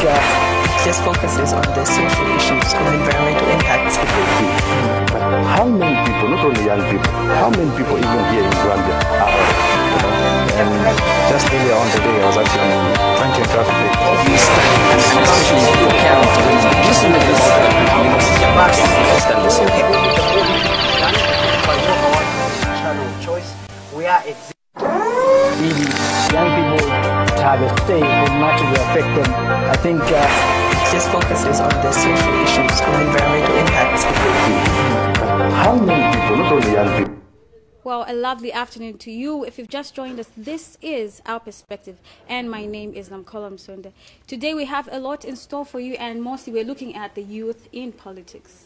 this focuses on the social issues and environmental impacts. But how many people, not only young people, how many people even here in Zambia are just earlier on today, I was actually trying to traffic. These studies functions to account when listening We are really young people to have a say in much of the affect them. I think this focuses on the social issues and environmental impacts. but how many people, not only young people? Well, a lovely afternoon to you. If you've just joined us, this is Our Perspective, and my name is Namkola Msonde. Today we have a lot in store for you, and mostly we're looking at the youth in politics.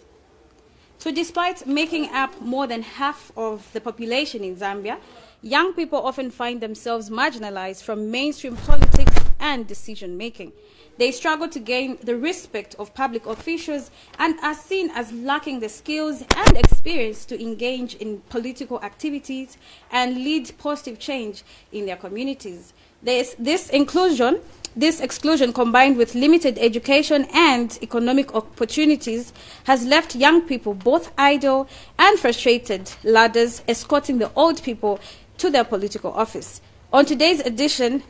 So despite making up more than half of the population in Zambia, young people often find themselves marginalized from mainstream politics and decision-making. They struggle to gain the respect of public officials and are seen as lacking the skills and experience to engage in political activities and lead positive change in their communities. This exclusion combined with limited education and economic opportunities has left young people both idle and frustrated, ladders escorting the old people to their political office. On today's edition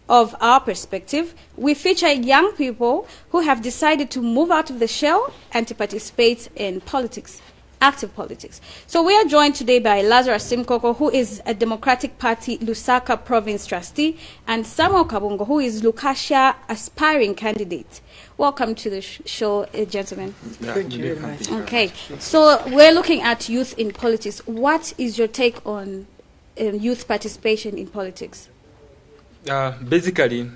of Our Perspective, we feature young people who have decided to move out of the shell and to participate in politics, active politics. So we are joined today by Lazarous Simukoko, who is a Democratic Party Lusaka Province Trustee, and Samuel Kabungo, who is Lukasha aspiring candidate. Welcome to the show, gentlemen. Thank you very much. Okay, so we're looking at youth in politics. What is your take on youth participation in politics? Basically,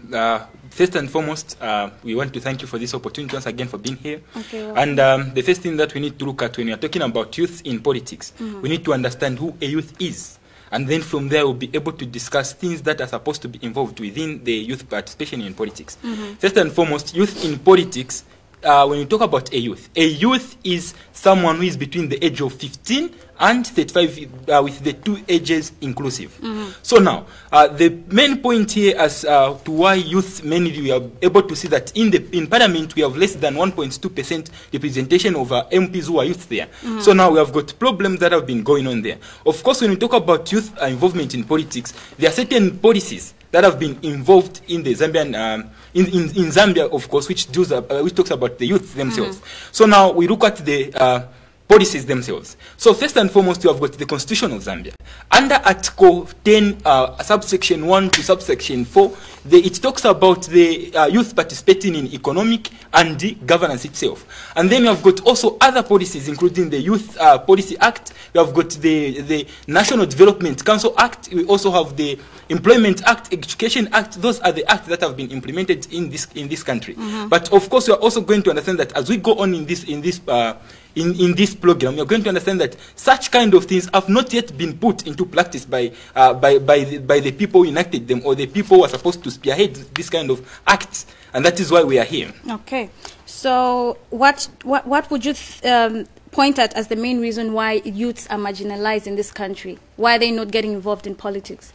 first and foremost, we want to thank you for this opportunity once again for being here. Okay, well, and the first thing that we need to look at when we are talking about youth in politics, we need to understand who a youth is. And then from there, we'll be able to discuss things that are supposed to be involved within the youth participation in politics. First and foremost, youth in politics, when you talk about a youth is someone who is between the age of 15 and 35, with the two ages inclusive. So now, the main point here as to why youth, mainly we are able to see that in Parliament we have less than 1.2% representation of MPs who are youth there. So now we have got problems that have been going on there. Of course, when we talk about youth involvement in politics, there are certain policies that have been involved in the Zambian, in Zambia, of course, which talks about the youth themselves. So now we look at the policies themselves. So first and foremost, you have got the Constitution of Zambia. Under Article 10, subsection 1 to subsection 4, it talks about the youth participating in economic and the governance itself. And then you have got also other policies, including the Youth Policy Act. You have got the National Development Council Act. We also have the Employment Act, Education Act. Those are the acts that have been implemented in this country. But of course, we are also going to understand that as we go on in this program, we are going to understand that such kind of things have not yet been put into practice by the people who enacted them, or the people who are supposed to spearhead this kind of acts, and that is why we are here. Okay, so what would you point at as the main reason why youths are marginalized in this country? Why are they not getting involved in politics?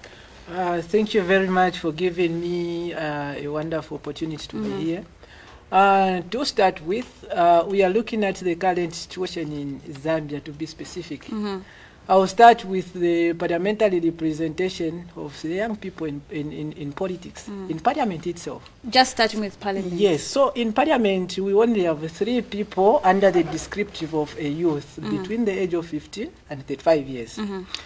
Thank you very much for giving me a wonderful opportunity to be here. To start with, we are looking at the current situation in Zambia, to be specific. I will start with the parliamentary representation of the young people in politics, in parliament itself. Just starting with parliament. Yes, so in parliament, we only have 3 people under the descriptive of a youth between the age of 15 and 35 years.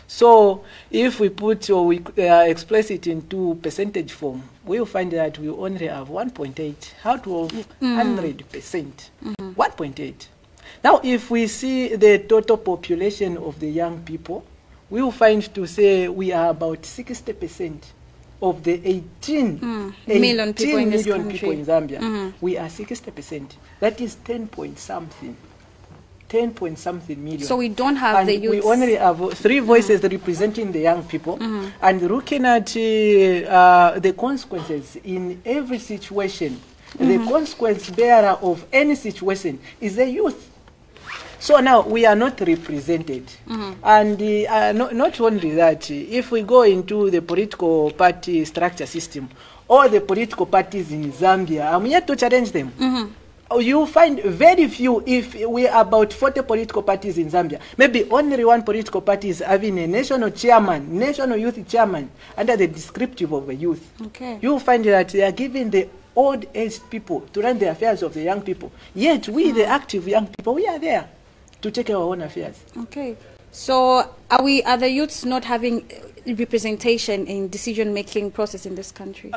So if we put or we express it into percentage form, we will find that we only have 1.8 out of 100%. 1.8. Now, if we see the total population of the young people, we will find to say we are about 60% of the 18 million people in this million country. people in Zambia. We are 60%. That is 10 point something million. So we don't have the youth. We only have 3 voices representing the young people. And looking at the consequences in every situation, the consequence bearer of any situation is the youth. So now we are not represented. And not only that, if we go into the political party structure system, all the political parties in Zambia, I'm here to challenge them. You find very few, if we are about 40 political parties in Zambia, maybe only one political party is having a national chairman, national youth chairman, under the descriptive of the youth. Okay. You find that they are giving the old-aged people to run the affairs of the young people. Yet we, the active young people, we are there to take our own affairs. Okay. So are the youths not having representation in decision-making process in this country?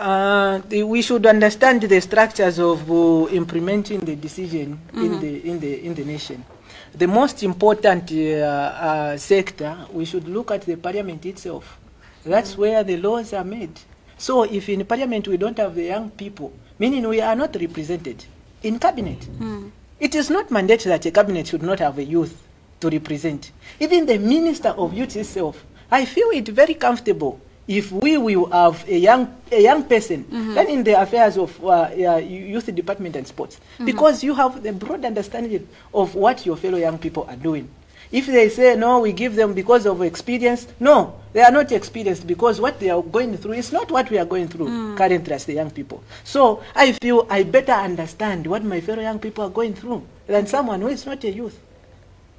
We should understand the structures of implementing the decision in the nation. The most important sector, we should look at the parliament itself. That's where the laws are made. So if in parliament we don't have the young people, meaning we are not represented in cabinet. It is not mandated that a cabinet should not have a youth to represent. Even the minister of youth itself, I feel it very comfortable if we will have a young person then in the affairs of youth department and sports, because you have the broad understanding of what your fellow young people are doing. If they say no, we give them because of experience, no, they are not experienced, because what they are going through is not what we are going through currently as the young people. So I feel I better understand what my fellow young people are going through than someone who is not a youth.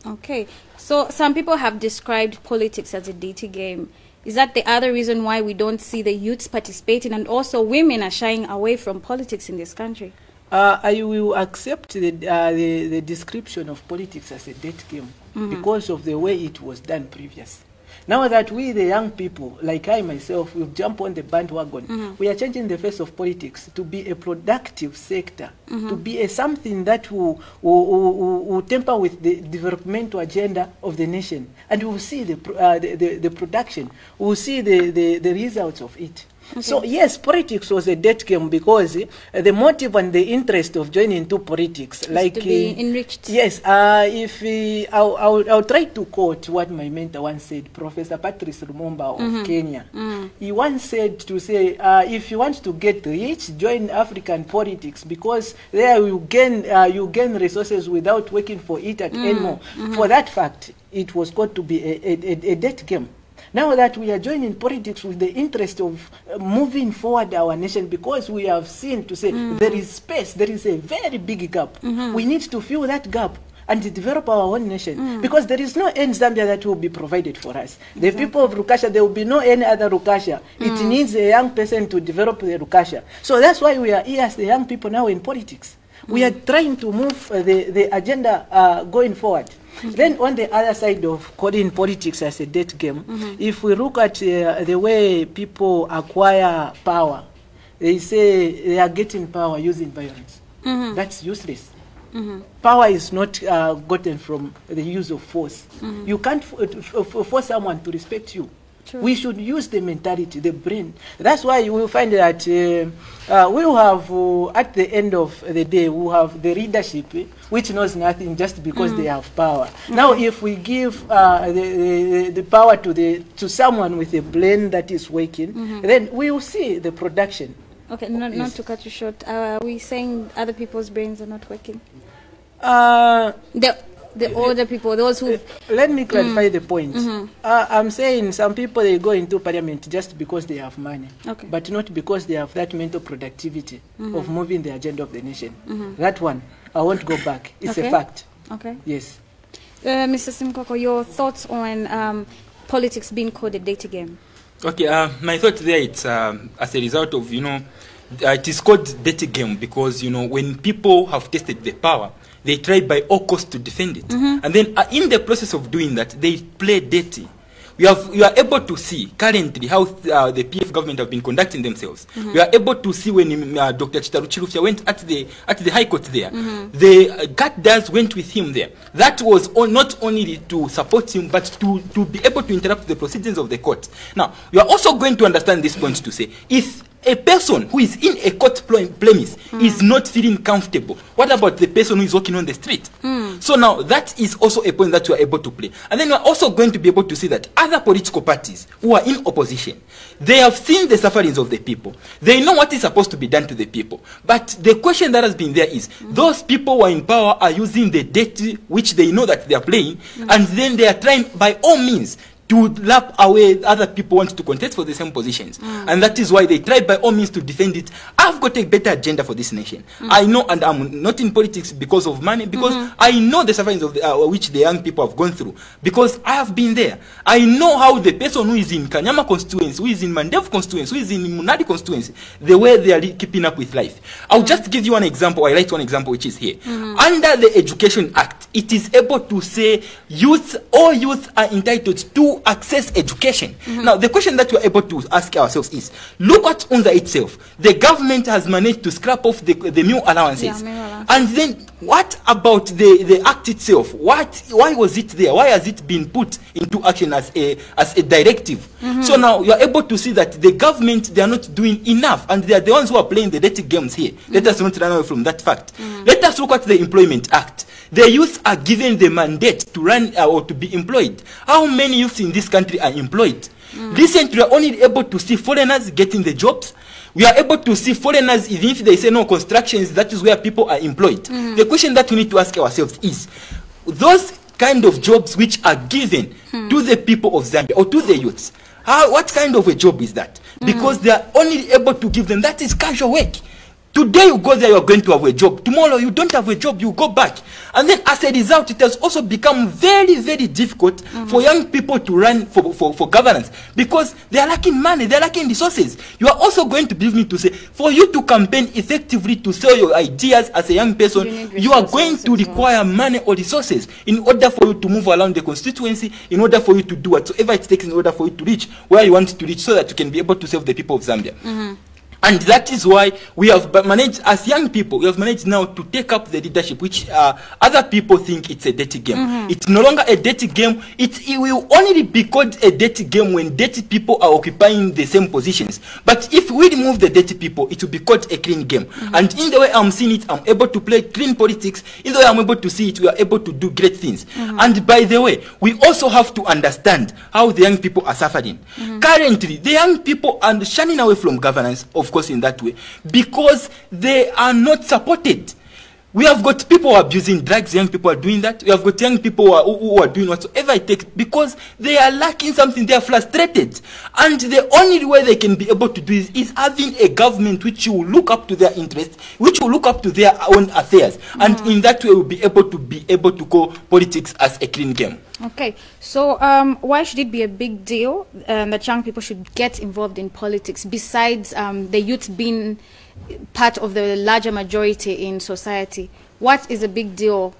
Okay, so some people have described politics as a dirty game. Is that the other reason why we don't see the youths participating, and also women are shying away from politics in this country? I will accept the description of politics as a dirty game because of the way it was done previously. Now that we, the young people, like I myself, will jump on the bandwagon, we are changing the face of politics to be a productive sector, to be something that will temper with the developmental agenda of the nation. And we will see the production, we will see the results of it. Okay. So yes, politics was a dead game because the motive and the interest of joining into politics, is like to be enriched. Yes, I'll try to quote what my mentor once said, Professor Patrice Lumumba of Kenya. He once said to say, if you want to get rich, join African politics, because there you gain resources without working for it anymore. For that fact, it was got to be a dead game. Now that we are joining politics with the interest of moving forward our nation, because we have seen to say there is space, there is a very big gap. We need to fill that gap and to develop our own nation, because there is no any Zambia that will be provided for us. The people of Rukasha, there will be no any other Rukasha. It needs a young person to develop the Rukasha. So that's why we are here as the young people now in politics. We are trying to move the agenda going forward. Then on the other side of calling politics as a dead game, if we look at the way people acquire power, they say they are getting power using violence. That's useless. Power is not gotten from the use of force. You can't force someone to respect you. True. We should use the mentality, the brain. That's why you will find that we will have, at the end of the day, we will have the leadership, which knows nothing just because they have power. Now, if we give the power to someone with a brain that is working, then we will see the production. Okay, not to cut you short. Are we saying other people's brains are not working? The older people, those who... Let me clarify the point. I'm saying some people, they go into parliament just because they have money, but not because they have that mental productivity of moving the agenda of the nation. That one, I won't go back. It's a fact. Okay. Yes. Mr. Simukoko, your thoughts on politics being called a data game? Okay, my thoughts there, it's as a result of, it is called data game because, when people have tasted the power, they try by all costs to defend it. And then in the process of doing that, they play dirty. You are able to see currently how the PF government have been conducting themselves. We are able to see when Dr. Chitaru Chirufya went at the High Court there. The guards went with him there. That was not only to support him, but to be able to interrupt the proceedings of the court. Now, you are also going to understand this point to say, if a person who is in a court premise is not feeling comfortable, what about the person who is walking on the street? So So now that is also a point that we are able to play. And then we are also going to be able to see that other political parties who are in opposition, they have seen the sufferings of the people. They know what is supposed to be done to the people. But the question that has been there is, those people who are in power are using the debt which they know that they are playing, and then they are trying by all means to lap away other people want to contest for the same positions. And that is why they try by all means to defend it. I've got a better agenda for this nation. I know, and I'm not in politics because of money, because I know the sufferings of which the young people have gone through, because I have been there. I know how the person who is in Kanyama constituency, who is in Mandev constituency, who is in Munadi constituency, the way they are keeping up with life. I'll just give you one example. I write one example which is here. Under the Education Act, it is able to say all youth are entitled to access education. Now, the question that we're able to ask ourselves is, look at UNZA itself. The government has managed to scrap off the meal allowances. And then, what about the act itself? Why was it there? Why has it been put into action as a directive? So now, you're able to see that the government, they are not doing enough, and they are the ones who are playing the dirty games here. Let us not run away from that fact. Let us look at the Employment Act. The youth are given the mandate to run or to be employed. How many youths in this country are employed? Recently, we are only able to see foreigners getting the jobs. We are able to see foreigners, even if they say no constructions, that is where people are employed. The question that we need to ask ourselves is, those kind of jobs which are given to the people of Zambia or to the youths, what kind of a job is that? Because they are only able to give them, that is casual work. Today you go there, you are going to have a job. Tomorrow you don't have a job, you go back. And then as a result, it has also become very, very difficult for young people to run for governance, because they are lacking money, they are lacking resources. You are also going to believe me to say, for you to campaign effectively to sell your ideas as a young person, you are going to require money or resources in order for you to move around the constituency, in order for you to do whatsoever it takes in order for you to reach where you want to reach, so that you can be able to serve the people of Zambia. And that is why we have managed, as young people, we have managed now to take up the leadership, which other people think it's a dirty game. It's no longer a dirty game. It will only be called a dirty game when dirty people are occupying the same positions. But if we remove the dirty people, it will be called a clean game. And in the way I'm seeing it, I'm able to play clean politics. In the way I'm able to see it, we are able to do great things. And by the way, we also have to understand how the young people are suffering. Currently, the young people are shunning away from governance, of course, in that way, because they are not supported. We have got people who are abusing drugs, young people are doing that. We have got young people who are doing whatsoever it takes, because they are lacking something, they are frustrated. And the only way they can be able to do this is having a government which will look up to their interests, which will look up to their own affairs. And in that way, we'll be able to call politics as a clean game. Okay, so why should it be a big deal that young people should get involved in politics, besides the youth being part of the larger majority in society? What is a big deal?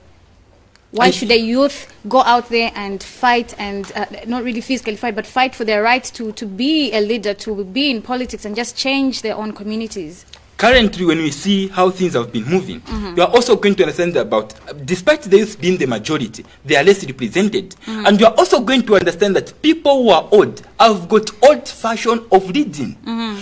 Why should the youth go out there and fight, and not really physically fight, but fight for their right to be a leader, to be in politics and just change their own communities? Currently, when we see how things have been moving, we are also going to understand about, despite the youth being the majority, they are less represented. And we are also going to understand that people who are old have got old fashion of reading.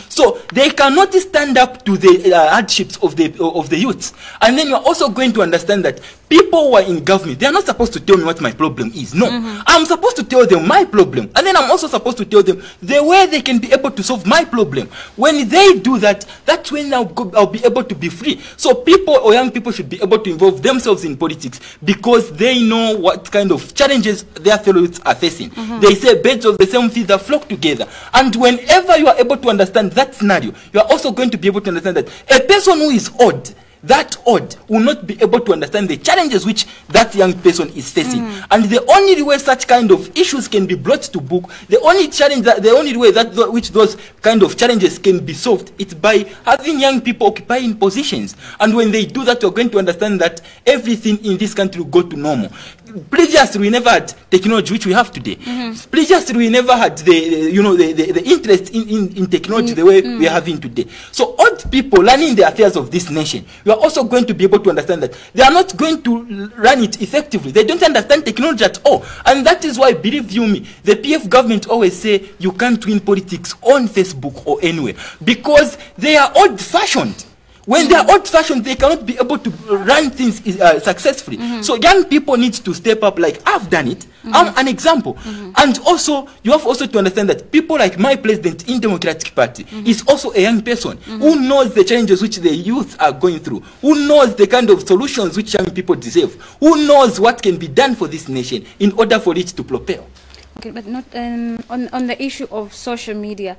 So they cannot stand up to the hardships of the youth. And then we are also going to understand that people who are in government, they are not supposed to tell me what my problem is. No, I'm supposed to tell them my problem. And then I'm also supposed to tell them the way they can be able to solve my problem. When they do that, that's when I'll be able to be free. So people or young people should be able to involve themselves in politics, because they know what kind of challenges their fellow youths are facing. They say birds of the same feather flock together. And whenever you are able to understand that scenario, you are also going to be able to understand that a person who is odd, that odd, will not be able to understand the challenges which that young person is facing. And the only way such kind of issues can be brought to book, the only way that which those kind of challenges can be solved, it's by having young people occupying positions. And when they do that, you're going to understand that everything in this country will go to normal. Previously, we never had technology which we have today. Previously, we never had the interest in technology the way we are having today. So old people running the affairs of this nation, you are also going to be able to understand that they are not going to run it effectively. They don't understand technology at all. And that is why, believe you me, the PF government always say you can't win politics on Facebook or anywhere, because they are old-fashioned. When they are old-fashioned, they cannot be able to run things successfully. So young people need to step up like I've done it. I'm an example. And also, you have also to understand that people like my president in Democratic Party is also a young person who knows the challenges which the youth are going through, who knows the kind of solutions which young people deserve, who knows what can be done for this nation in order for it to propel. Okay, but not on the issue of social media.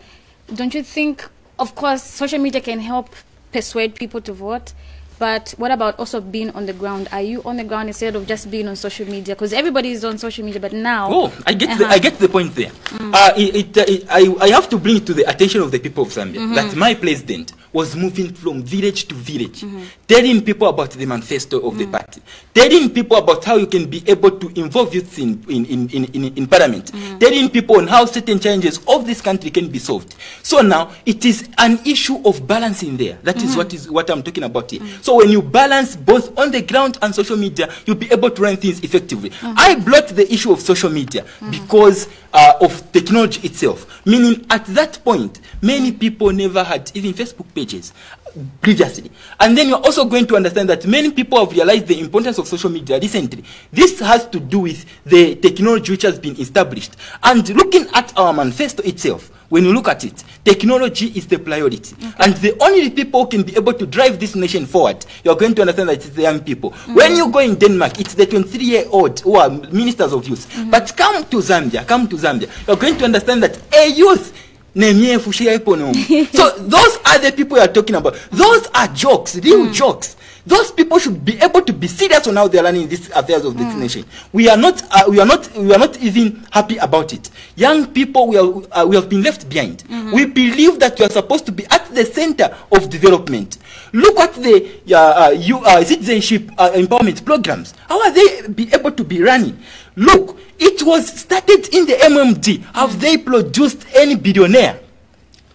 Don't you think, of course, social media can help persuade people to vote, but what about also being on the ground? Are you on the ground instead of just being on social media? Because everybody is on social media, but now... Oh, I get the point there. I have to bring it to the attention of the people of Zambia that my president was moving from village to village, telling people about the manifesto of the party, telling people about how you can be able to involve youth in parliament, telling people on how certain challenges of this country can be solved. So now it is an issue of balancing there. That is what I'm talking about here. So when you balance both on the ground and social media, you'll be able to run things effectively. I brought the issue of social media because of technology itself, meaning at that point, many people never had even Facebook pages previously. And then you're also going to understand that many people have realized the importance of social media recently. This has to do with the technology which has been established. And looking at our manifesto itself, when you look at it, technology is the priority. And the only people who can be able to drive this nation forward, you're going to understand that it's the young people. When you go in Denmark, it's the 23-year-old who are ministers of youth. But come to Zambia, you're going to understand that a youth, so those are the people you are talking about. Those are jokes, real jokes. Those people should be able to be serious on how they are running these affairs of this nation. We are not even happy about it. Young people, we have been left behind. We believe that we are supposed to be at the center of development. Look at the citizenship empowerment programs. How are they be able to be running? Look, it was started in the MMD. Have they produced any billionaire?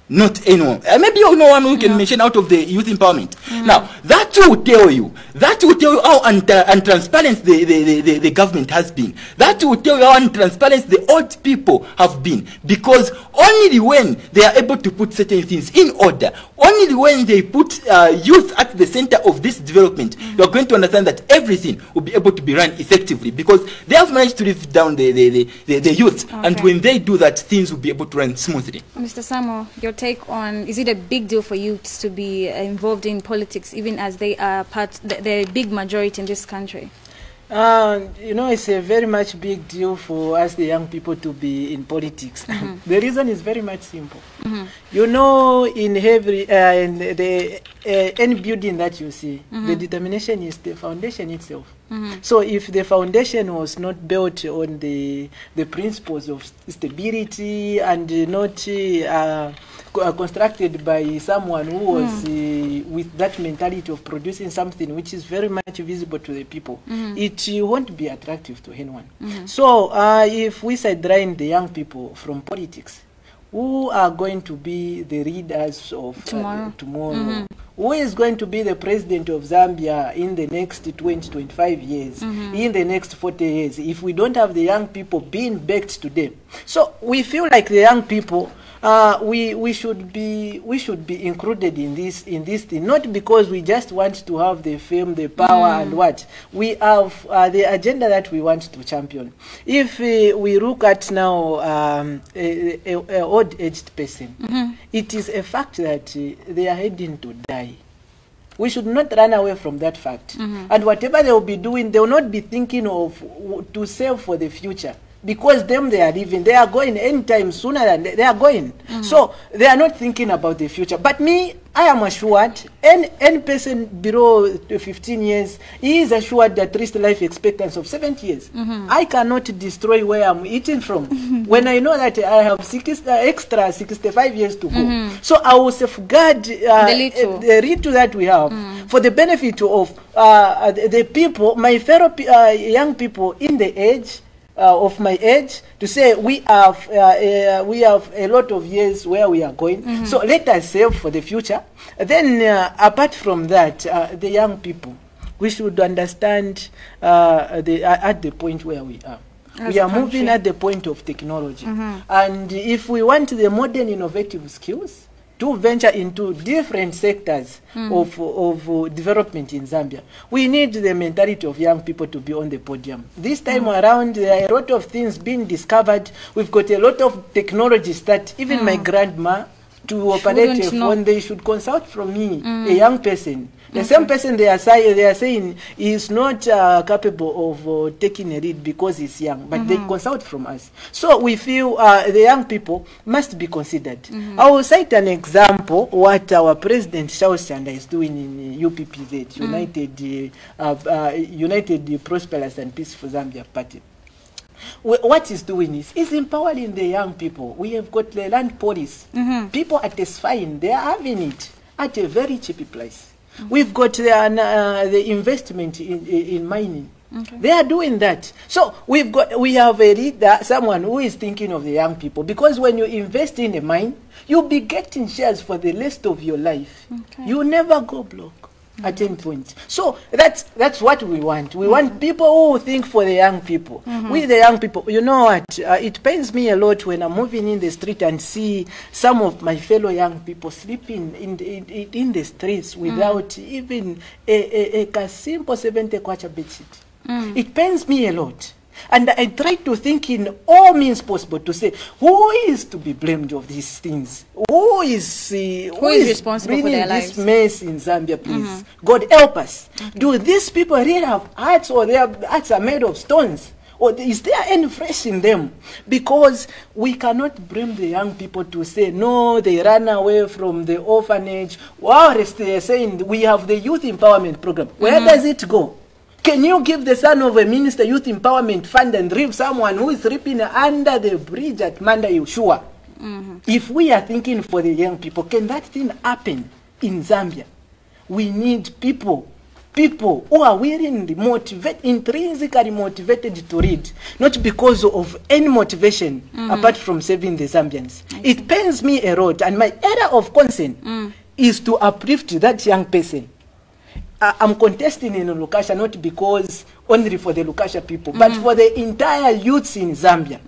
Not anyone. Maybe you know one who can mention out of the youth empowerment. Now, that will tell you how untransparent the government has been. That will tell you how untransparent the old people have been. Because only when they are able to put certain things in order, only when they put youth at the center of this development, you're going to understand that everything will be able to be run effectively. Because they have managed to lift down the youth. Okay. And when they do that, things will be able to run smoothly. Mr. Samuel, your take on, is it a big deal for youths to be involved in politics, even as they are the big majority in this country? You know, it's a very much big deal for us, the young people, to be in politics. The reason is very much simple. You know, in every any building that you see, the determination is the foundation itself. So if the foundation was not built on the principles of stability and not constructed by someone who was with that mentality of producing something which is very much visible to the people, it won't be attractive to anyone. So if we sideline the young people from politics, who are going to be the leaders of tomorrow? Who is going to be the president of Zambia in the next 20-25 years, in the next 40 years, if we don't have the young people being backed today? So we feel like the young people, we should be included in this thing, not because we just want to have the fame, the power, and what we have the agenda that we want to champion. If we look at now a old-aged person, it is a fact that they are heading to die. We should not run away from that fact. And whatever they will be doing, they will not be thinking of to save for the future. Because them they are living, they are going anytime sooner than they are going. So they are not thinking about the future. But me, I am assured, any person below 15 years, he is assured that at least life expectancy of 70 years. I cannot destroy where I'm eating from when I know that I have extra 65 years to go. So I will safeguard the little that we have for the benefit of the people, my fellow young people in the age of my age, to say we have a lot of years where we are going. So let us save for the future. Then apart from that, the young people, we should understand at the point where we are. We are moving at the point of technology. And if we want the modern innovative skills to venture into different sectors of development in Zambia. We need the mentality of young people to be on the podium. This time around, there are a lot of things being discovered. We've got a lot of technologies that even my grandma, to operate a phone, they should consult from me, a young person. The same person they are saying is not capable of taking a lead because he's young, but they consult from us. So we feel the young people must be considered. I will cite an example what our President Charles Chanda is doing in UPPZ, United Prosperous and Peaceful Zambia Party. What he's doing is he's empowering the young people. We have got the land police. People are testifying. They are having it at a very cheap price. We've got the investment in mining. They are doing that. So we have a leader, someone who is thinking of the young people, because when you invest in a mine, you'll be getting shares for the rest of your life. You never go broke at any point. So that's what we want. We want people who think for the young people. We the young people, you know what, it pains me a lot when I'm moving in the street and see some of my fellow young people sleeping in the streets without even a simple 70 kwacha bed sheet. It pains me a lot. And I try to think in all means possible to say, who is to be blamed of these things? Who is responsible for their lives? This mess in Zambia, please? God help us. Do these people really have hearts, or their hearts are made of stones? Or is there any flesh in them? Because we cannot blame the young people to say, no, they ran away from the orphanage. While they are saying we have the youth empowerment program. Where does it go? Can you give the son of a minister youth empowerment fund and leave someone who is sleeping under the bridge at Manda Yoshua? If we are thinking for the young people, can that thing happen in Zambia? We need people who are willing, intrinsically motivated to read, not because of any motivation apart from saving the Zambians. It pains me a lot, and my area of concern is to uplift that young person. I'm contesting in Lukasha not because only for the Lukasha people, but for the entire youths in Zambia.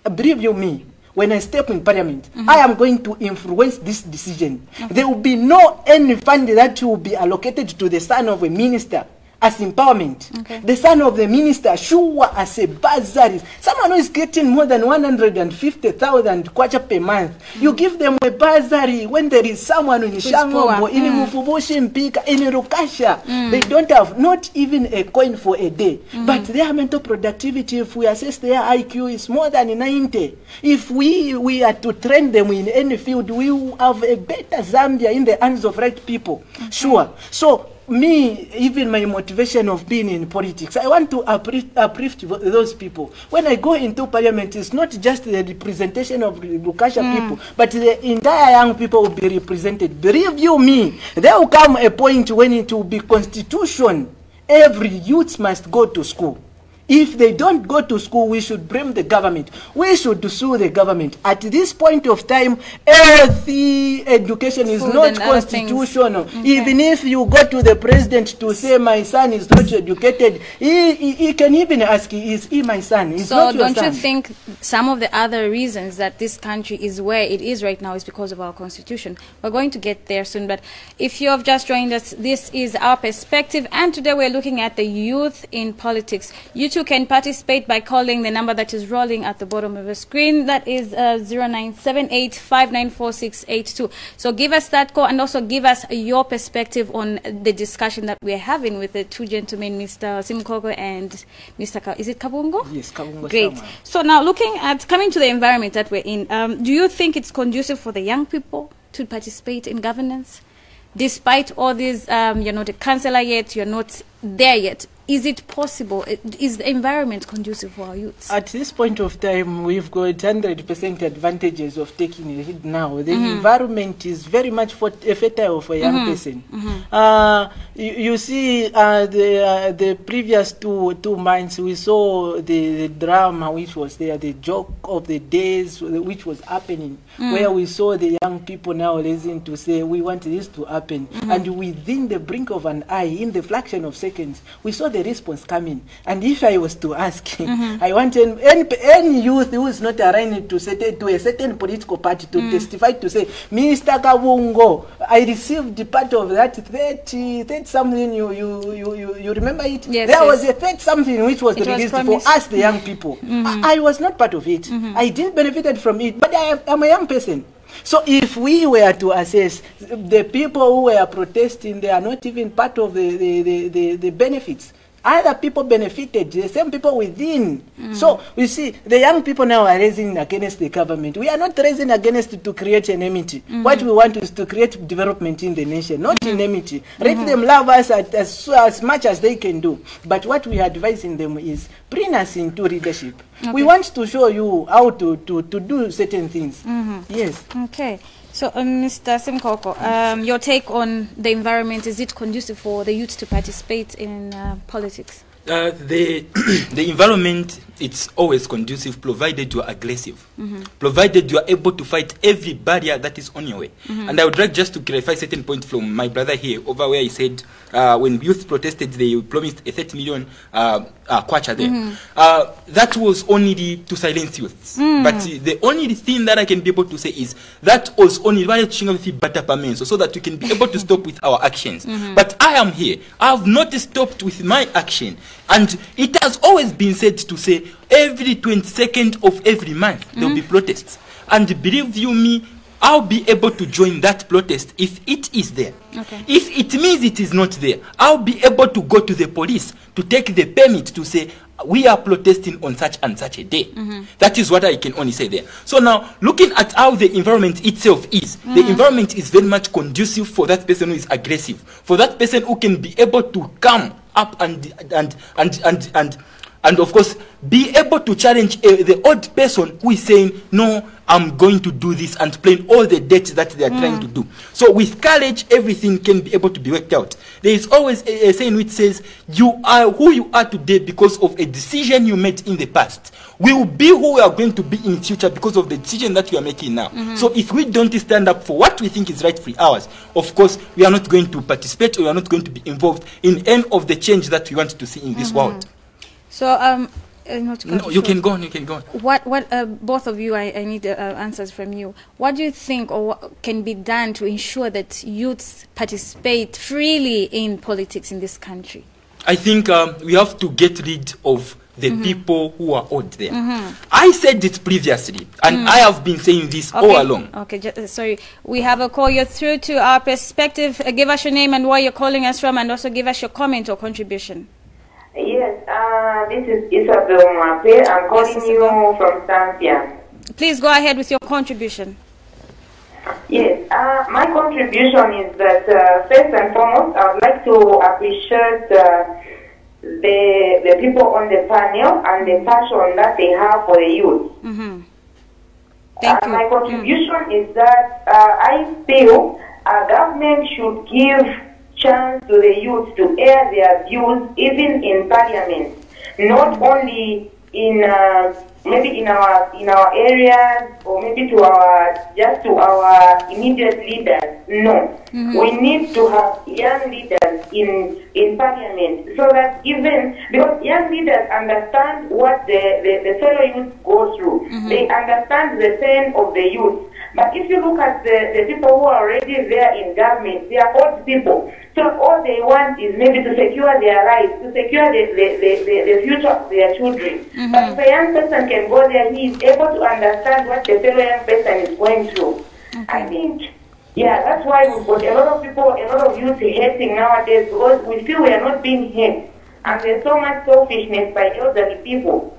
Believe you me, when I step in parliament, I am going to influence this decision. There will be no any fund that will be allocated to the son of a minister as empowerment. The son of the minister, sure, as a bursary. Someone who is getting more than 150,000 kwacha per month, you give them a bursary when there is someone in Shango, in Mufubushi, Mpika, in Rukasha. They don't have not even a coin for a day. But their mental productivity, if we assess their IQ, is more than 90. If we are to train them in any field, we will have a better Zambia in the hands of right people. Sure. So, me, even my motivation of being in politics, I want to uplift those people. When I go into parliament, it's not just the representation of the Lukasha people, but the entire young people will be represented. Believe you me, there will come a point when it will be constitution. Every youth must go to school. If they don't go to school, we should blame the government. We should sue the government. At this point of time, healthy education is not constitutional. Even if you go to the president to say, my son is not educated, he can even ask, is he my son? He's not your son. So don't you think some of the other reasons that this country is where it is right now is because of our constitution? We're going to get there soon, but if you have just joined us, this is Our Perspective, and today we're looking at the youth in politics. You too can participate by calling the number that is rolling at the bottom of the screen. That is 0978-594682. So give us that call and also give us your perspective on the discussion that we're having with the two gentlemen, Mr. Simukoko and Mr. Is it Kabungo? Yes, Kabungo. Great. So now looking at coming to the environment that we're in, do you think it's conducive for the young people to participate in governance? Despite all these, you're not a councillor yet, you're not there yet. Is it possible? Is the environment conducive for our youths? At this point of time, we've got 100% advantages of taking it now. The environment is very much fertile for a young person. You see, the previous two months, we saw the drama which was there, the joke of the days which was happening, where we saw the young people now raising to say, we want this to happen. And within the blink of an eye, in the fraction of seconds, we saw the the response coming. And if I was to ask, I want any youth who is not aligned to a certain political party to testify to say, Mr. Kawungo, I received part of that 30 something. You remember it? Yes, there was a 30 something which was released for us, the young people. I was not part of it. I didn't benefit from it, but I am a young person. So if we were to assess the people who were protesting, they are not even part of the benefits. Other people benefited, the same people within. So we see the young people now are raising against the government. We are not raising against it to create enmity. What we want is to create development in the nation, not enmity. Let them love us as much as they can do. But what we are advising them is bring us into leadership. We want to show you how to do certain things. Yes. Okay. So, Mr. Simukoko, your take on the environment, is it conducive for the youth to participate in politics? The environment, it's always conducive provided you are aggressive, provided you are able to fight every barrier that is on your way. And I would like just to clarify a certain point from my brother here over where he said when youth protested they promised a 30 million kwacha there. That was only to silence youths. But the only thing that I can be able to say is that was only so that we can be able to stop with our actions. But I am here. I have not stopped with my action. And it has always been said to say every 22nd of every month there will be protests. And believe you me, I'll be able to join that protest if it is there. If it means it is not there, I'll be able to go to the police to take the permit to say we are protesting on such and such a day. That is what I can only say there. So now, looking at how the environment itself is, the environment is very much conducive for that person who is aggressive, for that person who can be able to come up and of course be able to challenge the odd person who is saying, no, I'm going to do this, and playing all the debts that they are trying to do. So with courage, everything can be able to be worked out. There is always a saying which says, you are who you are today because of a decision you made in the past. We will be who we are going to be in the future because of the decision that we are making now. So if we don't stand up for what we think is right for ours, of course, we are not going to participate, or we are not going to be involved in any of the change that we want to see in this world. So, no, you can go on, you can go on. What both of you, I need answers from you. What do you think or what can be done to ensure that youths participate freely in politics in this country? I think we have to get rid of the people who are out there. I said it previously, and I have been saying this all along. Okay, sorry. We have a call. You're through to Our Perspective. Give us your name and where you're calling us from, and also give us your comment or contribution. Yes, this is Isabel Mwape. I'm calling you from Zambia. Please go ahead with your contribution. Yes, my contribution is that first and foremost, I would like to appreciate the people on the panel and the passion that they have for the youth. Thank you. My contribution is that I feel our government should give chance to the youth to air their views even in parliament, not only in maybe in our areas, or maybe to our immediate leaders. No, we need to have young leaders in parliament, so that even because young leaders understand what the fellow youth go through, they understand the pain of the youth. But if you look at the people who are already there in government, they are old people. So all they want is maybe to secure their rights, to secure the future of their children. But if a young person can go there, he is able to understand what the fellow young person is going through. I think, yeah, that's why we've got a lot of people, a lot of youth hating nowadays, because we feel we are not being heard. And there's so much selfishness by elderly people.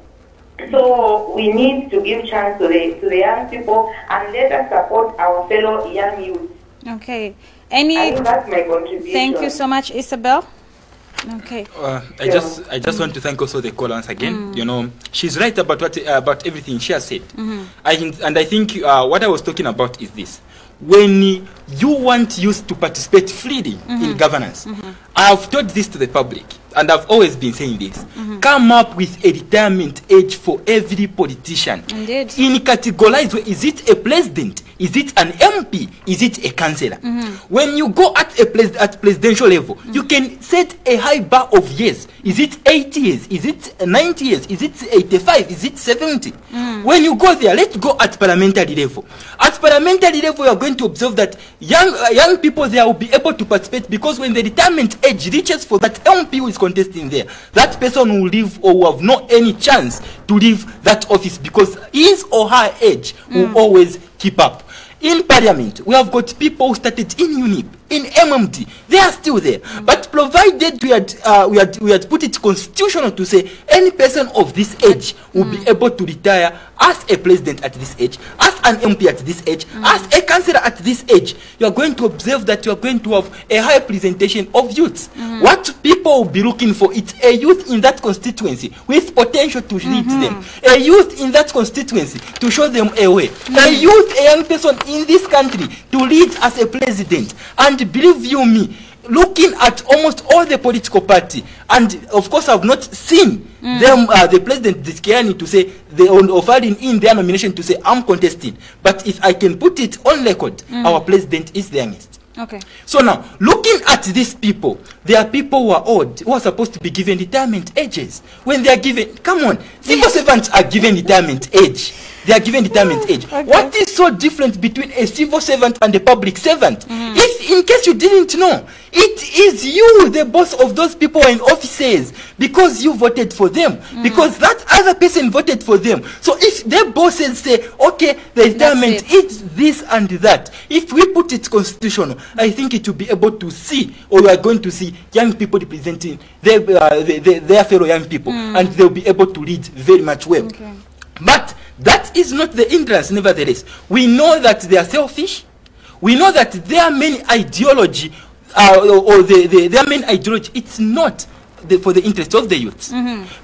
So we need to give chance to the young people, and let us support our fellow young youth. Okay. I think that's my contribution. Thank you so much, Isabel. Okay. I just want to thank also the caller once again. You know, she's right about about everything she has said. I think what I was talking about is this: when you want youth to participate freely in governance, I have taught this to the public, and I've always been saying this: come up with a retirement age for every politician. Indeed. In categorize, is it a president? Is it an MP? Is it a councillor? When you go at at presidential level, you can set a high bar of years. Is it 80 years? Is it 90 years? Is it 85? Is it 70? When you go there, let's go at parliamentary level. At parliamentary level, you are going to observe that young people there will be able to participate, because when the retirement age reaches for that MP who is contesting there, that person will leave or will have no any chance to leave that office, because his or her age will always keep up. In parliament, we have got people who started in UNIP, in MMD. They are still there. But provided we had put it constitutional to say any person of this age will be able to retire as a president at this age, as an MP at this age, as a councillor at this age, you are going to observe that you are going to have a high representation of youths. What people will be looking for is a youth in that constituency with potential to lead them. A youth in that constituency to show them a way. A youth, a young person in this country to lead as a president. And believe you me, looking at almost all the political party, and of course I've not seen them, the president Diskiani, to say they are offering in their nomination to say I'm contesting. But if I can put it on record, our president is the youngest. Okay. So now, looking at these people, there are people who are old, who are supposed to be given retirement ages. When they are given, come on, civil servants are given retirement age. They are given retirement age. Okay. What is so different between a civil servant and a public servant? If, in case you didn't know, it is you, the boss of those people in offices, because you voted for them, because that other person voted for them. So if their bosses say, okay, the retirement is this and that, if we put it constitutional, I think it will be able to see, or we are going to see young people representing their fellow young people, and they'll be able to lead very much well. Okay. But that is not the interest, nevertheless. We know that they are selfish. We know that their main ideology, their main ideology, it's not for the interest of the youth.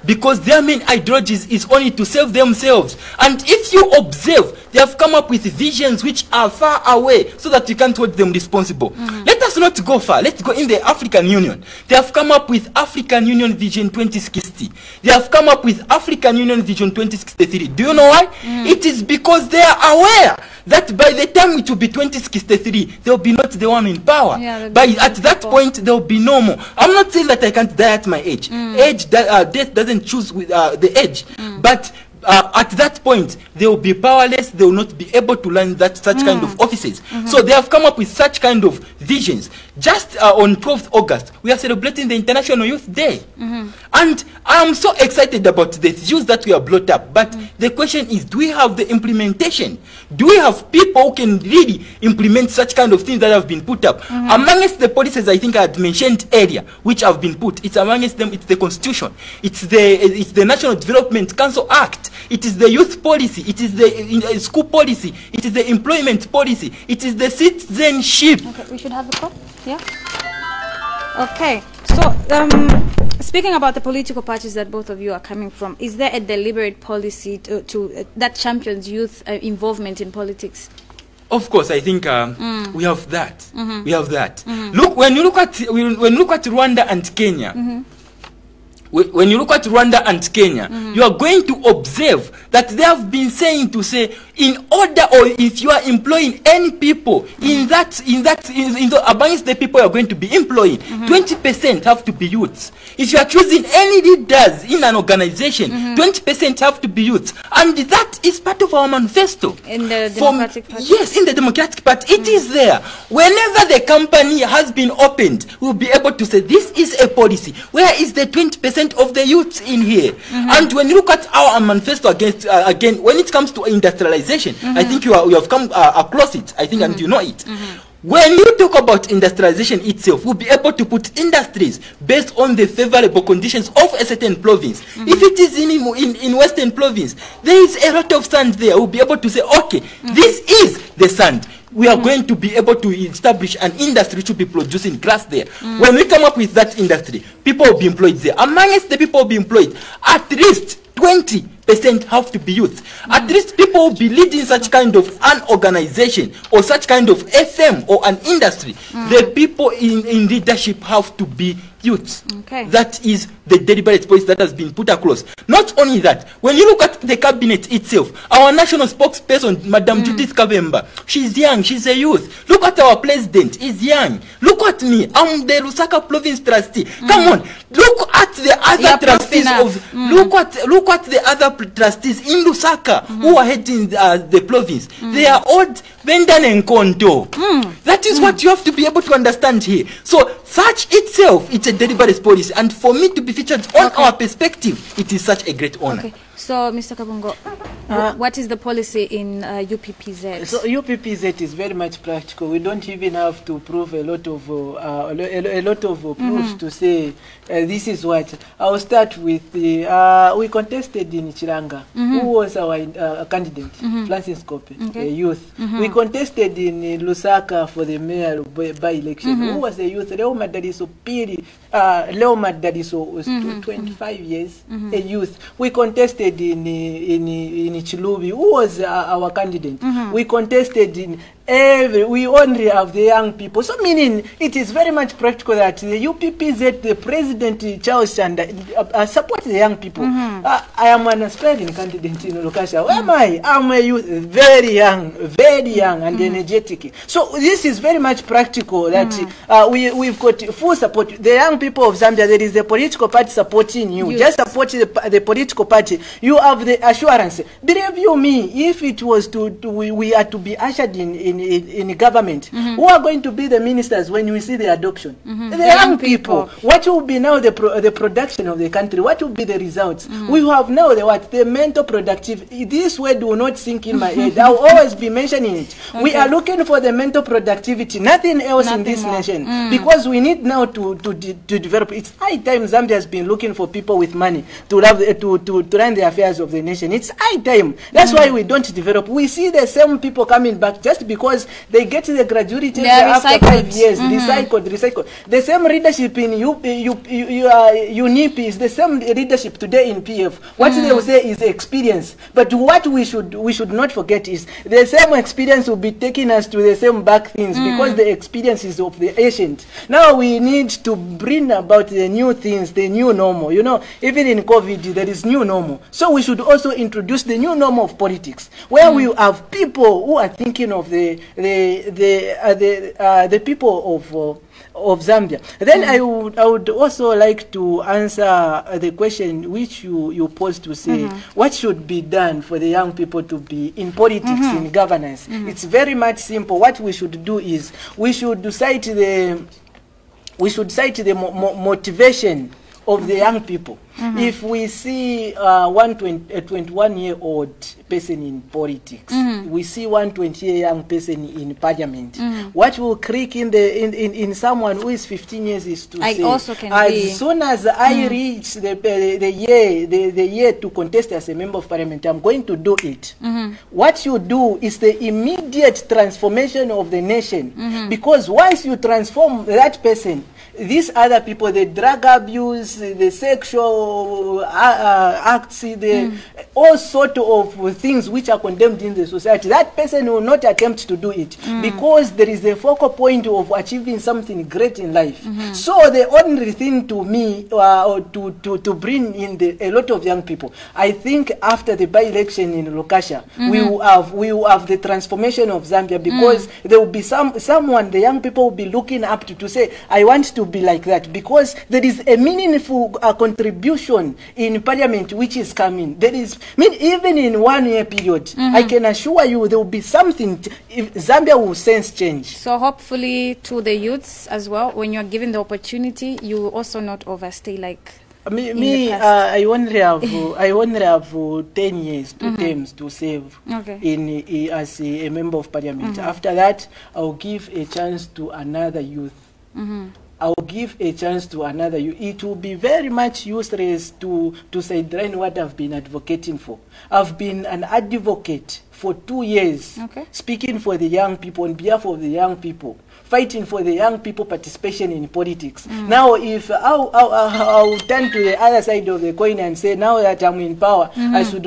Because their main ideology is only to save themselves. And if you observe, they have come up with visions which are far away, so that you can't hold them responsible. Let us not go far. Let's go in the African Union. They have come up with African Union Vision 2060. They have come up with African Union Vision 2063. Do you know why? It is because they are aware that by the time it will be 2063, they will be not the one in power. At that point, there will be no more. I'm not saying that I can't die at my age. Death doesn't choose with the age. But at that point, they will be powerless. They will not be able to learn such kind of offices. So they have come up with such kind of visions. Just on 12th August, we are celebrating the International Youth Day. And I'm so excited about the issues that we have brought up. But the question is, do we have the implementation? Do we have people who can really implement such kind of things that have been put up? Amongst the policies I think I had mentioned earlier, which have been put, it's amongst them, it's the Constitution. It's the National Development Council Act. It is the youth policy. It is the school policy. It is the employment policy. It is the citizenship. Okay, we should have a call. Yeah. Okay. So, speaking about the political parties that both of you are coming from, is there a deliberate policy that champions youth involvement in politics? Of course, I think we have that. We have that. Look, when you look at Rwanda and Kenya. When you look at Rwanda and Kenya, you are going to observe that they have been saying to say, in order, or if you are employing any people amongst the people you are going to be employing, 20% have to be youths. If you are choosing any leaders in an organization, 20% have to be youths. And that is part of our manifesto. In the Democratic Party? Yes, in the Democratic Party. It is there. Whenever the company has been opened, we'll be able to say, this is a policy. Where is the 20% of the youths in here? And when you look at our manifesto against, again, when it comes to industrialization, I think you have come across it, I think, and you know it. When you talk about industrialization itself, we'll be able to put industries based on the favorable conditions of a certain province. If it is in Western province, there is a lot of sand there. We'll be able to say, okay, this is the sand. We are going to be able to establish an industry to be producing glass there. When we come up with that industry, people will be employed there. Amongst the people will be employed, at least 20% have to be youth. At least people will be leading such kind of an organization or such kind of FM or an industry. The people in leadership have to be youths. Okay. That is the deliberate policy that has been put across. Not only that, when you look at the cabinet itself, our national spokesperson, Madam Judith Kabemba, she's young, she's a youth. Look at our president, he's young. Look at me, I'm the Lusaka province trustee. Come on, look at the other trustees of look at the other trustees in Lusaka who are heading the province. They are old Vendan and Konto. That is what you have to be able to understand here. So such itself, it's a deliberate policy, and for me to be featured on our perspective, it is such a great honor. Okay. So, Mr. Kabungo, what is the policy in UPPZ? So UPPZ is very much practical. We don't even have to prove a lot of proofs to say this is what. I'll start with the we contested in Chiranga. Who was our candidate? Francis Kope, a youth. We contested in Lusaka for the mayor by-election. Who was a youth? Leo Madadiso Piri. Leo Madadiso was 25 years, a youth. We contested in Chilubi. Who was our candidate? We contested in we only have the young people. So meaning it is very much practical that the UPPZ, the President Charles Chanda support the young people. I am an aspiring candidate in Lukasha. Where am I? I'm a youth, very young and energetic. So this is very much practical that we've got full support. The young people of Zambia, there is a political party supporting you. Yes. Just support the political party. You have the assurance. Believe you me, if it was we are to be ushered in government, who are going to be the ministers when we see the adoption? The young people. What will be now the production of the country? What will be the results? We have now the mental productivity. This word will not sink in my head. I'll always be mentioning it. We are looking for the mental productivity, nothing else in this nation, because we need now to develop. It's high time Zambia has been looking for people with money to run the affairs of the nation. It's high time. That's why we don't develop. We see the same people coming back just because they get the gratuity after 5 years. Recycled. The same leadership in UNIP is the same leadership today in PF. What they will say is experience. But what we should not forget is the same experience will be taking us to the same back things, because the experience is of the ancient. Now we need to bring about the new things, the new normal. You know, even in COVID, there is new normal. So we should also introduce the new normal of politics, where we have people who are thinking of the people of Zambia. Then I would also like to answer the question which you posed to say, what should be done for the young people to be in politics, in governance? It's very much simple. What we should do is we should cite the motivation of the young people. If we see a 21-year-old person in politics, we see 120-year young person in parliament, what will click in someone who is 15 years is to say, as soon as I reach the year to contest as a member of parliament, I'm going to do it. What you do is the immediate transformation of the nation, because once you transform that person, these other people, the drug abuse, the sexual acts, all sort of things which are condemned in the society, that person will not attempt to do it, because there is a focal point of achieving something great in life. So the only thing to me, to bring in a lot of young people, I think after the by-election in Lokasha, we will have the transformation of Zambia, because there will be someone the young people will be looking up to say, I want to be like that, because there is a meaningful contribution in parliament which is coming. There is, even in 1 year period, I can assure you there will be something. If Zambia will sense change. So hopefully to the youths as well, when you're given the opportunity, you will also not overstay like. I only have 10 years, 2 terms to serve as a member of parliament. After that, I'll give a chance to another youth. I'll give a chance to another. It will be very much useless to sideline what I've been advocating for. I've been an advocate for 2 years, speaking for the young people, on behalf of the young people, fighting for the young people participation in politics. Now, if I'll turn to the other side of the coin and say, now that I'm in power, I should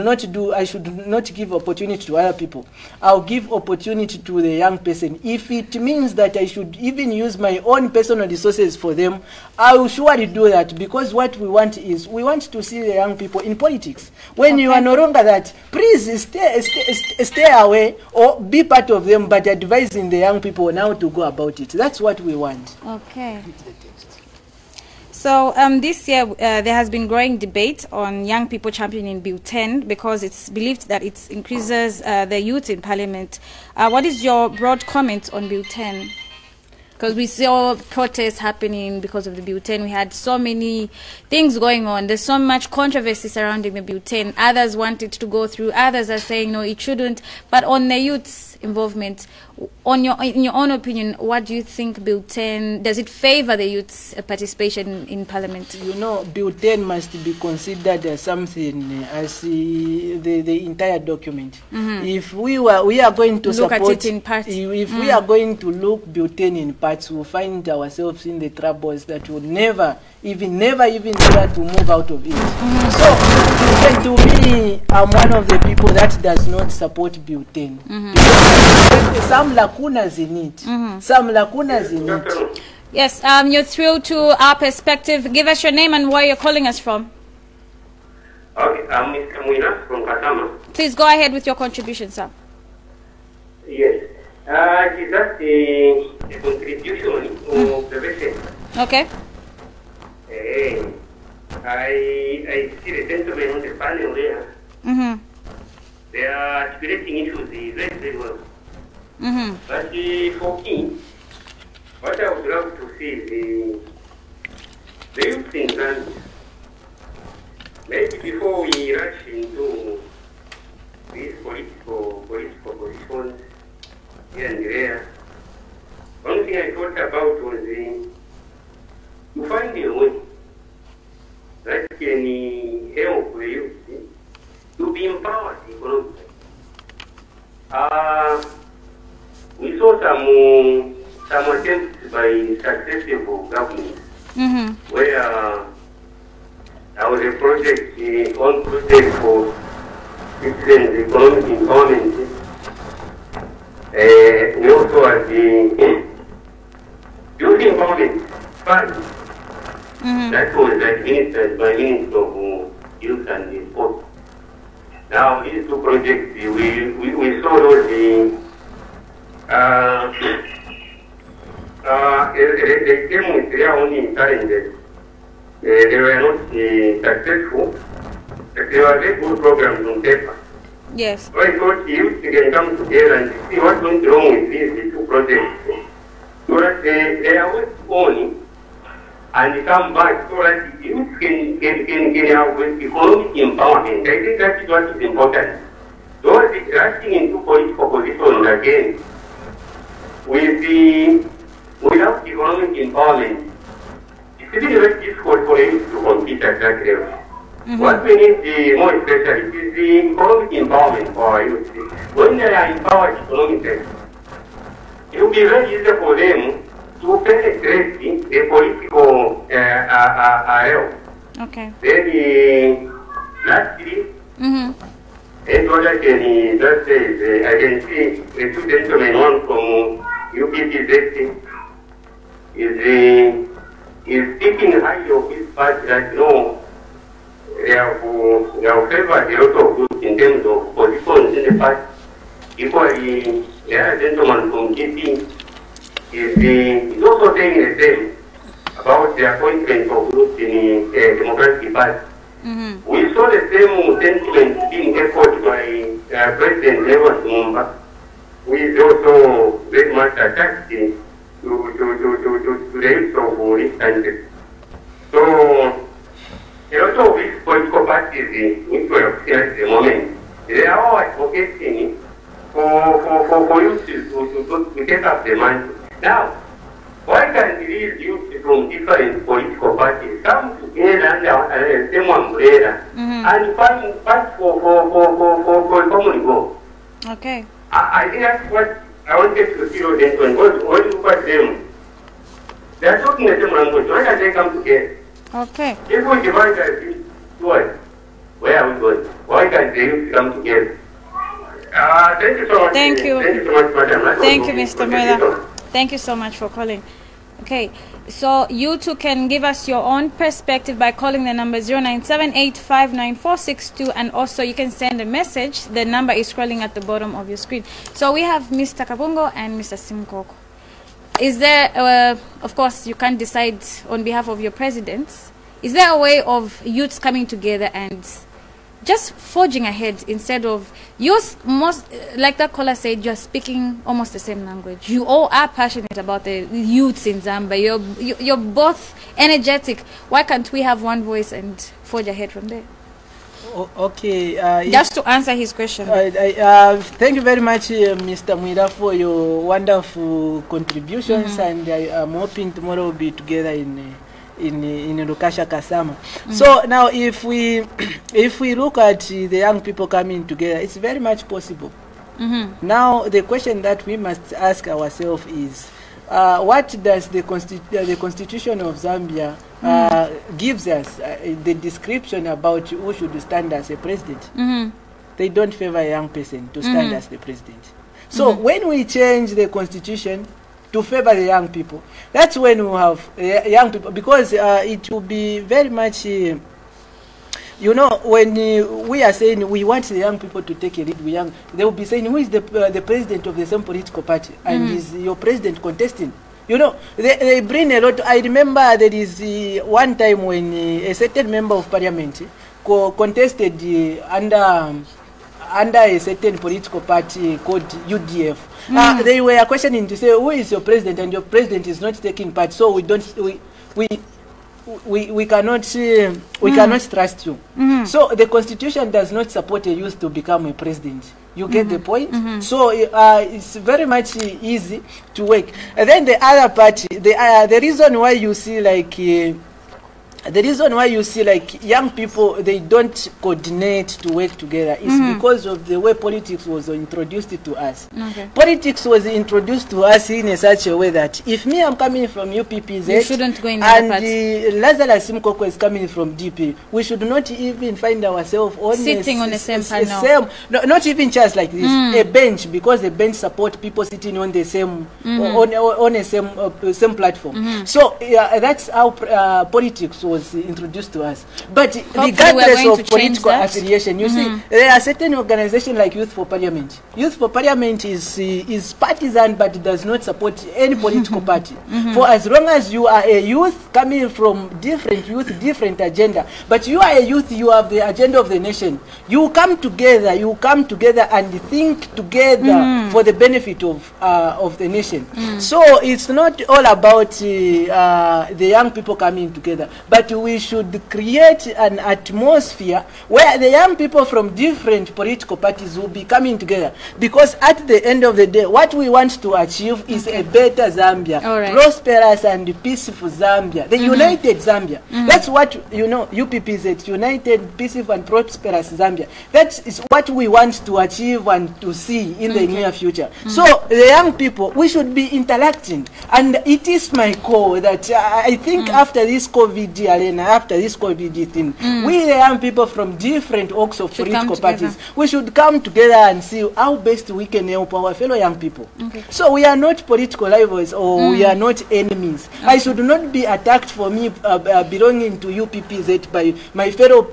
not give opportunity to other people. I'll give opportunity to the young person. If it means that I should even use my own personal resources for them, I will surely do that, because what we want is, we want to see the young people in politics. When you are no longer that, please stay away or be part of them, but advising the young people now to go about it. That's what we want. Okay. So this year there has been growing debate on young people championing Bill 10 because it's believed that it increases the youth in Parliament. What is your broad comment on Bill 10? Because we saw protests happening because of the Bill 10. We had so many things going on. There's so much controversy surrounding the Bill 10. Others want it to go through. Others are saying, no, it shouldn't. But on the youth's involvement, in your own opinion, what do you think Bill 10, does it favor the youth's participation in Parliament? You know, Bill 10 must be considered as something, as the entire document. If we are going to look support at it in parts, if we are going to look Bill 10 in parts, we'll find ourselves in the troubles that will never even try to move out of it. So, to me, I'm one of the people that does not support Bill 10. There's some lacunas in it. Some lacunas in it. Yes, you're through to Our Perspective. Give us your name and where you're calling us from. Okay, I'm Mr. Muina from Katama. Please go ahead with your contribution, sir. Yes. It is just a contribution of the patient. Okay. I see the gentleman on the panel there. They are articulating issues very, very well. But for me, what I would love to see is the youth in Zambia. Maybe before we rush into these political positions here and there, one thing I thought about was to find a way that can help the youth to be empowered economically. We saw some attempts by successive governments where there was a project, one project for citizens' economic empowerment. We also had the youth empowerment fund that was administered by Minister of Youth and Sport. Now, these two projects, we saw those they came with their own challenges. They were not successful, but they were very good programs on paper. Yes. So I thought youth can come together and see what went wrong with these two projects, so that they are worth on and come back, so that youth can have economic empowerment. I think that is what is important. Those rushing into political positions again, without economic empowerment, it's really very difficult for youth to compete at that level. What we need more especially is the economic empowerment for our youth. When they are empowered economically, it will be very easy for them to penetrate the political area. Okay. Then lastly, and what I can just say is I can see the two gentlemen, one from UPPZ is speaking highly of his party that they have favored a lot of youth in terms of positions in the party. Equally, the other gentleman from GP is also saying the same about the appointment of youth in the Democratic Party. We saw the same sentiment being echoed by President Lewis Mumba, who is also very much attached to the youth of this country. So, a lot of these political parties which we have seen at the moment, they are all advocating for youth to take up the mantle. Now, why can't these youth from different political parties come together under the same umbrella and fight for a common goal? Okay. I think that's what I wanted to see on this one. When you look at them, they are talking the same language. Why can't they come together? Okay. If we divide that towards where are we going? Why can't they come together? Thank you so much. Thank you. Thank you so much, madam. Thank you, Mr. Mwela. Thank you so much for calling. Okay, so you too can give us your own perspective by calling the number 0978599462, and also you can send a message. The number is scrolling at the bottom of your screen. So we have Mr. Kabungo and Mr. Simukoko. Is there, of course, you can't decide on behalf of your presidents. Is there a way of youths coming together and just forging ahead instead of like that caller said, you're speaking almost the same language. You all are passionate about the youths in Zambia. You're both energetic. Why can't we have one voice and forge ahead from there? Okay. Just to answer his question. Thank you very much, Mr. Mwira, for your wonderful contributions, and I'm hoping tomorrow we'll be together in Lukasha Kasama. So now if we look at the young people coming together, it's very much possible. Now the question that we must ask ourselves is, what does the Constitution of Zambia gives us the description about who should stand as a president? They don't favor a young person to stand as the president. So when we change the Constitution to favor the young people, that's when we have young people, because it will be very much, you know, when we are saying we want the young people to take a lead, they will be saying, who is the president of the same political party, and is your president contesting? You know, they bring a lot. I remember there is one time when a certain member of parliament contested under a certain political party called UDF. They were questioning to say, who is your president, and your president is not taking part, so we cannot trust you. So the Constitution does not support a youth to become a president. You get the point? So it's very much easy to work. And then the other party, the reason why you see like young people, they don't coordinate to work together is because of the way politics was introduced to us. Politics was introduced to us in such a way that if me, I'm coming from UPPZ, you shouldn't go in the and Lazarous Simukoko is coming from DP, we should not even find ourselves on sitting on the same panel. Not even chairs like this, a bench, because the bench support people sitting on the same on a same platform. So that's how politics was introduced to us. But regardless of political affiliation, you see, there are certain organizations like Youth for Parliament. Youth for Parliament is partisan, but it does not support any political party. For as long as you are a youth coming from different agenda, but you are a youth, you have the agenda of the nation. You come together and think together for the benefit of the nation. So it's not all about the young people coming together, but we should create an atmosphere where the young people from different political parties will be coming together, because at the end of the day, what we want to achieve is a better Zambia, prosperous and peaceful Zambia, the united Zambia. That's what, you know, UPPZ, united, peaceful and prosperous Zambia. That is what we want to achieve and to see in the near future. So the young people, we should be interacting, and it is my call that I think after this COVID arena, after this COVID thing, we the young people from different walks of political parties, we should come together and see how best we can help our fellow young people. So we are not political rivals, or we are not enemies. I should not be attacked for me belonging to UPPZ by my fellow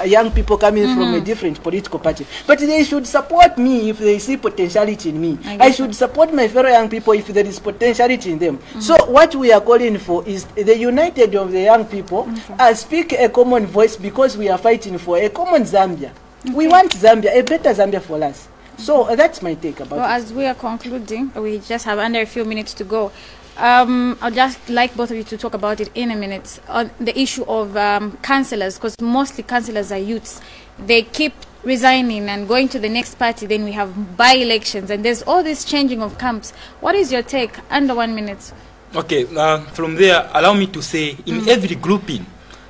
young people coming from a different political party. But they should support me if they see potentiality in me. I should support my fellow young people if there is potentiality in them. So what we are calling for is the united of the young people speak a common voice, because we are fighting for a common Zambia. We want Zambia, a better Zambia for us. So that's my take about it. As we are concluding, we just have under a few minutes to go. I'd just like both of you to talk about it in a minute, on the issue of councillors, because mostly councillors are youths. They keep resigning and going to the next party. Then we have by-elections, and there's all this changing of camps. What is your take? Under 1 minute. Okay, from there, allow me to say, in every grouping,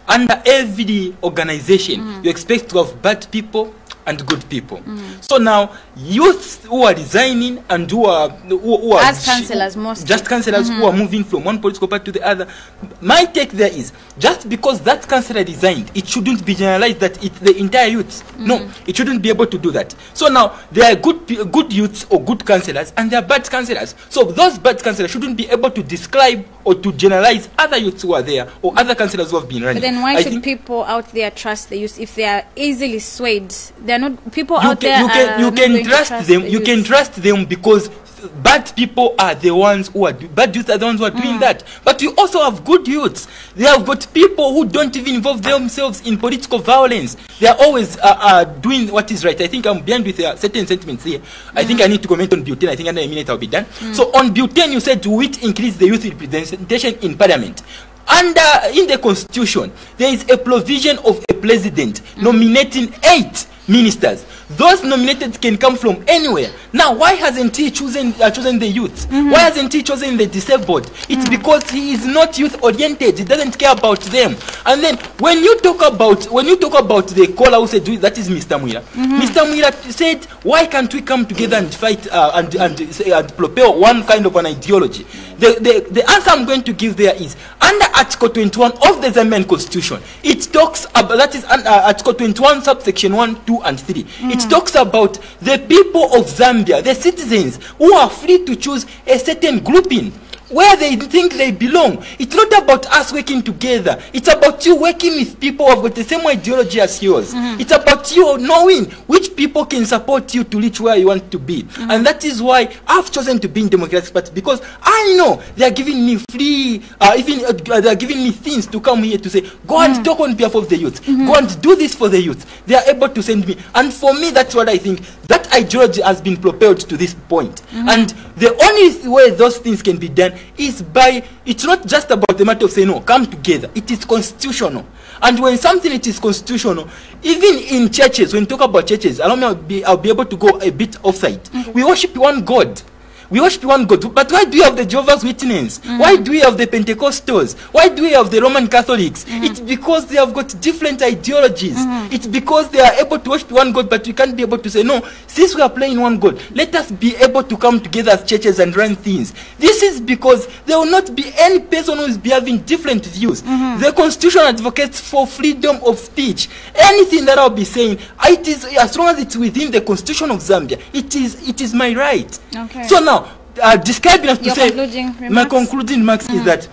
under every organization, you expect to have bad people and good people. So now, youths who are resigning and who are as councillors, mostly just councillors who are moving from one political party to the other, my take there is, just because that councillor resigned, it shouldn't be generalized that it's the entire youth. No, it shouldn't be able to do that. So now, there are good youths or good councillors, and there are bad councillors. So those bad councillors shouldn't be able to describe or to generalize other youths who are there or other councillors who have been running. But then why should people out there trust the youth if they are easily swayed? They're not people out there. You can trust them. You can trust them because bad people are the ones who are bad youths are the ones who are doing that. But you also have good youths. They have got people who don't even involve themselves in political violence. They are always doing what is right. I think I'm behind with certain sentiments here. I think I need to comment on butane. I think under a minute I'll be done. So on butane, you said to it increase the youth representation in parliament. In the constitution, there is a provision of a president nominating 8 ministers. Those nominated can come from anywhere. Now, why hasn't he chosen the youth? Why hasn't he chosen the disabled? It's because he is not youth oriented. He doesn't care about them. And then when you talk about the caller who said that is Mr. Mwira, Mr. Mwira said, why can't we come together and fight and propel one kind of an ideology? The answer I'm going to give there is under Article 21 of the Zambian Constitution. It talks about, that is Article 21 subsection 1, 2 and 3. It talks about the people of Zambia, the citizens, who are free to choose a certain grouping where they think they belong. It's not about us working together. It's about you working with people who have got the same ideology as yours. It's about you knowing which people can support you to reach where you want to be. And that is why I've chosen to be in Democratic Party, because I know they are giving me free, they are giving me things to come here to say, go and talk on behalf of the youth. Go and do this for the youth. They are able to send me. And for me, that's what I think. That ideology has been propelled to this point. And the only way those things can be done is by, it's not just about the matter of saying, no, come together. It is constitutional. And when something it is constitutional, even in churches, when you talk about churches, allow me, I'll be able to go a bit offside. We worship one God. We worship one God. But why do we have the Jehovah's Witnesses? Why do we have the Pentecostals? Why do we have the Roman Catholics? It's because they have got different ideologies. It's because they are able to worship one God, but we can't be able to say, no, since we are playing one God, let us be able to come together as churches and run things. This is because there will not be any person who is having different views. The Constitution advocates for freedom of speech. Anything that I'll be saying, it is, as long as it's within the Constitution of Zambia, it is my right. Okay. So now, describing us to Your say, concluding remarks? my concluding remarks is that,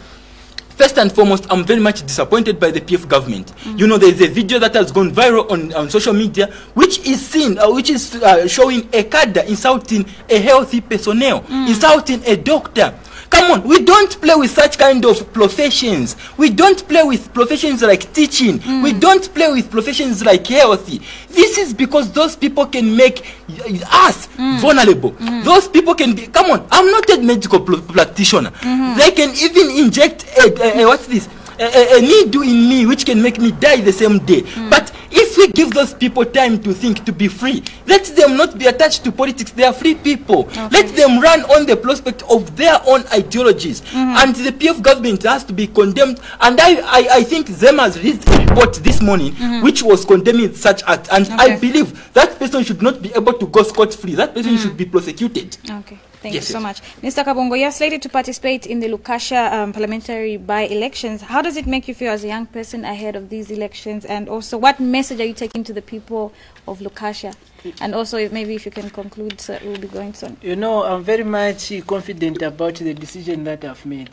first and foremost, I'm very much disappointed by the PF government. You know, there's a video that has gone viral on social media, which is seen, showing a cadre insulting a healthy personnel, insulting a doctor. Come on, we don't play with such kind of professions. We don't play with professions like teaching. We don't play with professions like healthy. This is because those people can make us vulnerable. Those people can be, come on, I'm not a medical practitioner. They can even inject a needle in me which can make me die the same day. But if we give those people time to think, to be free, let them not be attached to politics. They are free people. Let them run on the prospect of their own ideologies. And the PF government has to be condemned. And I think Zem has released a report this morning which was condemning such act. And I believe that person should not be able to go scot-free. That person should be prosecuted. Okay. Thank you so much. Mr. Kabongo, you are slated to participate in the Lukasha parliamentary by-elections. How does it make you feel as a young person ahead of these elections? And also, what message are you taking to the people of Lukasha? And also, maybe if you can conclude, so we'll be going soon. You know, I'm very much confident about the decision that I've made,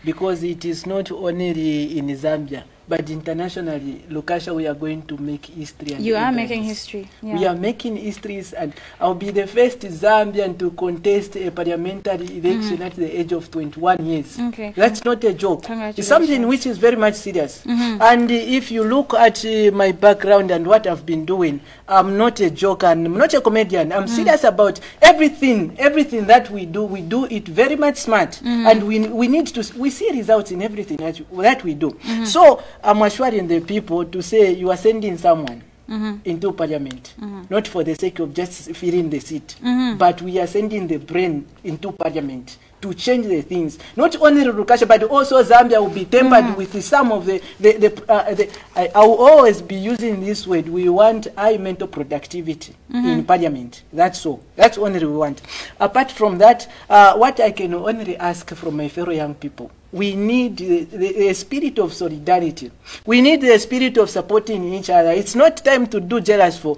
because it is not only in Zambia, but internationally, Lukasha, we are going to make history. And you are making history. Yeah. We are making histories, and I'll be the first Zambian to contest a parliamentary election at the age of 21 years. Okay. That's not a joke. It's something which is very much serious. And if you look at my background and what I've been doing, I'm not a joker, and I'm not a comedian. I'm serious about everything that we do it very much smart. And we need to, we see results in everything that we do. So I'm assuring the people to say you are sending someone into parliament, not for the sake of just filling the seat, but we are sending the brain into parliament to change the things. Not only Rurukasha, but also Zambia will be tempered with some of I will always be using this word. We want high mental productivity in parliament. That's all. That's only we want. Apart from that, what I can only ask from my fellow young people, we need the spirit of solidarity. We need the spirit of supporting each other. It's not time to do jealous for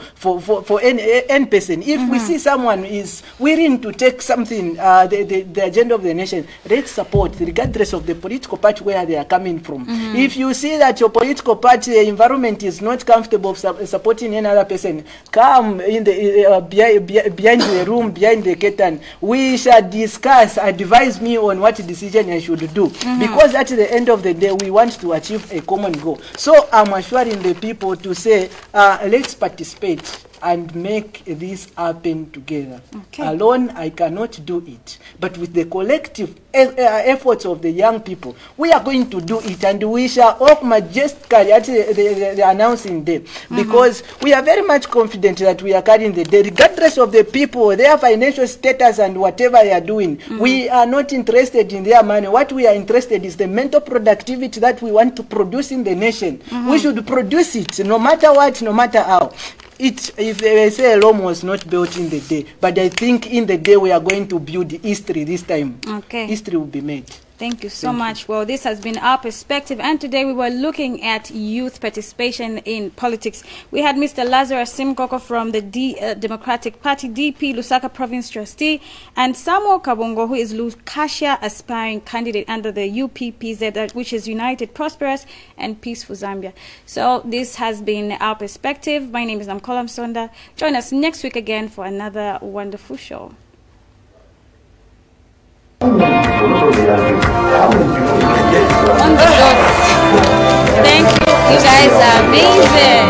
any person. If we see someone is willing to take something, the agenda of the nation, let's support, regardless of the political party where they are coming from. If you see that your political party environment is not comfortable supporting another person, come in the behind the room, behind the curtain. We shall discuss. Advise me on what decision I should do. Because at the end of the day, we want to achieve a common goal. So I'm assuring the people to say, let's participate and make this happen together. Alone, I cannot do it. But with the collective efforts of the young people, we are going to do it, and we shall walk majestically at the announcing day. Because we are very much confident that we are carrying the day, regardless of the people, their financial status and whatever they are doing. We are not interested in their money. What we are interested is the mental productivity that we want to produce in the nation. We should produce it, no matter what, no matter how. If they say Rome was not built in the day, but I think in the day we are going to build history this time. History will be made. Thank you so much. Well, this has been our perspective, and today we were looking at youth participation in politics. We had Mr. Lazarous Simukoko from the Democratic Party, DP, Lusaka Province Trustee, and Samuel Kabongo, who is Lukasha aspiring candidate under the UPPZ, which is United, Prosperous, and Peaceful Zambia. So this has been our perspective. My name is Namkola Msonda. Join us next week again for another wonderful show. How many people, not only young people, how many people can get to On the dots. Thank you. You guys are amazing.